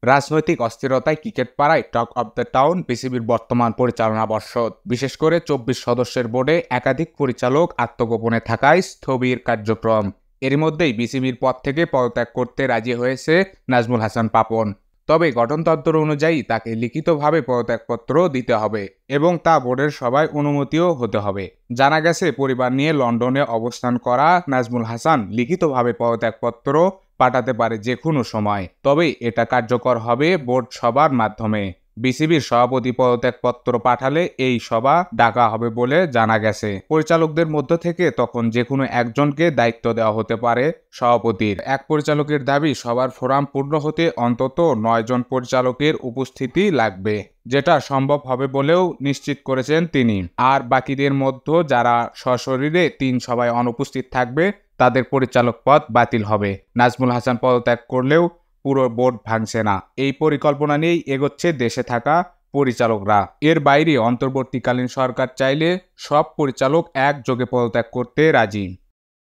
রাজনৈতিক অস্থিরতায় ক্রিকেট পাড়ায় talk of the town বিসিবির বর্তমান পরিচালনা পর্ষদ। বিশেষ করে ২৪ সদস্যের বোর্ডে একাধিক পরিচালক আত্মগোপনে থাকায় স্থবির কার্যক্রম। এর মধ্যেই বিসিবির পদ থেকে পদত্যাগ করতে রাজি হয়েছে নাজমুল হাসান পাপন। তবে গঠনতন্ত্র অনুযায়ী তাকে লিখিতভাবে পদত্যাগপত্র দিতে হবে এবং তা বোর্ডের সভায় অনুমতিও হতে হবে। জানা গেছে, পরিবার নিয়ে লন্ডনে অবস্থান করা নাজমুল হাসান লিখিতভাবে পদত্যাগপত্র পাঠাতে পারে যে কোনো সময়, তবে এটা কার্যকর হবে বোর্ড সভার মাধ্যমে। বিসিবির সভাপতি পদত্যাগপত্র পাঠালে এই সভা ডাকা হবে বলে জানা গেছে। পরিচালকদের মধ্য থেকে তখন যে কোনো একজনকে দায়িত্ব দেওয়া হতে পারে সভাপতির। এক পরিচালকের দাবি, সবার ফোরাম পূর্ণ হতে অন্তত ৯ জন পরিচালকের উপস্থিতি লাগবে, যেটা সম্ভব হবে বলেও নিশ্চিত করেছেন তিনি। আর বাকিদের মধ্যে যারা সশরীরে ৩ সভায় অনুপস্থিত থাকবে তাদের পরিচালক পদ বাতিল হবে। নাজমুল হাসান পদত্যাগ করলেও পুরো বোর্ড ভাঙছে না, এই পরিকল্পনা নিয়েই এগোচ্ছে দেশে থাকা পরিচালকরা। এর বাইরে অন্তর্বর্তীকালীন সরকার চাইলে সব পরিচালক একযোগে পদত্যাগ করতে রাজি।